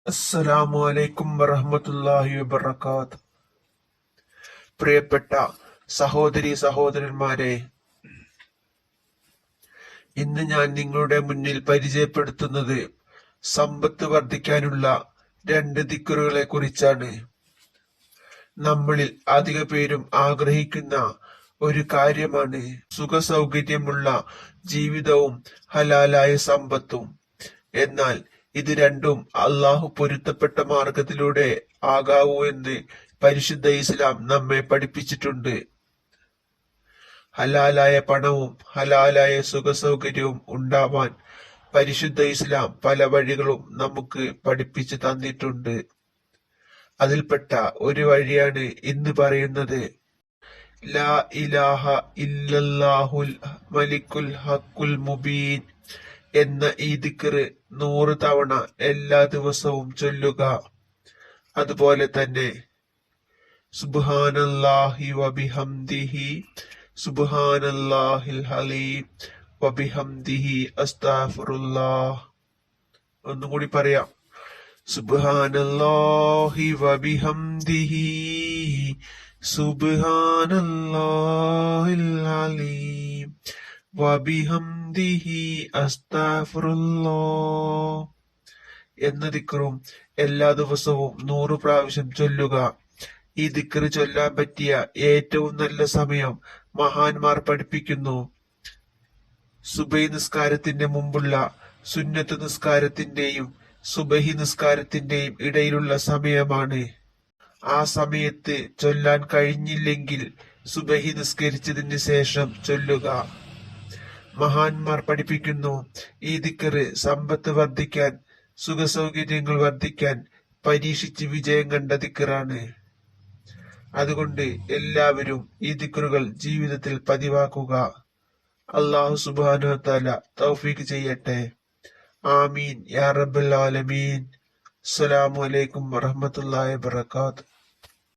അസ്സലാമു അലൈക്കും വറഹ്മത്തുള്ളാഹി വബറകാത്ത്. പ്രിയപ്പെട്ട സഹോദരന്മാരെ, ഇന്ന് ഞാൻ നിങ്ങളുടെ മുന്നിൽ പരിചയപ്പെടുത്തുന്നത് സമ്പത്ത് വർദ്ധിക്കാനുള്ള 2 ദിക്റുകളെ കുറിച്ചാണ്. നമ്മളിൽ അധിക പേരും ആഗ്രഹിക്കുന്ന ഒരു കാര്യമാണ് സുഖസൗകര്യമുള്ള ജീവിതവും ഹലാലായ സമ്പത്തും. എന്നാൽ ഇത് രണ്ടും അള്ളാഹു പൊരുത്തപ്പെട്ട മാർഗത്തിലൂടെ ആകാവൂ എന്ന് പരിശുദ്ധ ഇസ്ലാം നമ്മെ പഠിപ്പിച്ചിട്ടുണ്ട്. ഹലാലായ പണവും ഹലാലായ സുഖസൗകര്യവും ഉണ്ടാവാൻ പരിശുദ്ധ ഇസ്ലാം പല വഴികളും നമുക്ക് പഠിപ്പിച്ചു തന്നിട്ടുണ്ട്. അതിൽപ്പെട്ട ഒരു വഴിയാണ് ഇന്ന് പറയുന്നത്. ലാ ഇലാഹ ഇല്ലല്ലാഹുൽ മലിക്കുൽ ഹഖുൽ മുബീൻ എന്ന ഈ ദിക്ർ 100 തവണ എല്ലാ ദിവസവും ചൊല്ലുക. അതുപോലെ തന്നെ സുബ്ഹാനല്ലാഹി വബിഹംദിഹി സുബ്ഹാനല്ലാഹിൽ അലീം വബിഹംദിഹി അസ്തഗ്ഫിറുല്ലാഹ്. ഒന്നുകൂടി പറയാം. സുബ്ഹാനല്ലാഹി വബിഹംദിഹി സുബ്ഹാനല്ലാഹിൽ അലീം വബിഹംദിഹി അസ്തഗ്ഫിറുല്ലാഹ് എന്ന ദിക്റും എല്ലാ ദിവസവും 100 പ്രാവശ്യം ചൊല്ലുക. ഈ ദിക്ർ ചൊല്ലാൻ പറ്റിയ ഏറ്റവും നല്ല സമയം മഹാന്മാർ പഠിപ്പിക്കുന്നു. സുബഹി നിസ്കാരത്തിന്റെ മുമ്പുള്ള സുന്നത്ത് നിസ്കാരത്തിന്റെയും സുബഹി നിസ്കാരത്തിന്റെയും ഇടയിലുള്ള സമയമാണ്. ആ സമയത്ത് ചൊല്ലാൻ കഴിഞ്ഞില്ലെങ്കിൽ സുബഹി നിസ്കരിച്ചതിന് ശേഷം ചൊല്ലുക. മഹാന്മാർ പഠിപ്പിക്കുന്നു, ഈ ദിക്ർ സമ്പത്ത് വർദ്ധിക്കാൻ, സുഖസൗകര്യങ്ങൾ വർദ്ധിക്കാൻ പരീക്ഷിച്ച് വിജയം കണ്ട ദിക്റാണ്. അതുകൊണ്ട് എല്ലാവരും ഈ ദിക്റുകൾ ജീവിതത്തിൽ പതിവാക്കുക. അല്ലാഹു സുബ്ഹാനഹു വ തആല തൗഫീഖ് ചെയ്യട്ടെ. ആമീൻ യാ റബ്ബൽ ആലമീൻ. അസ്സലാമു അലൈക്കും വറഹ്മത്തുള്ളാഹി വബറകാതുഹു.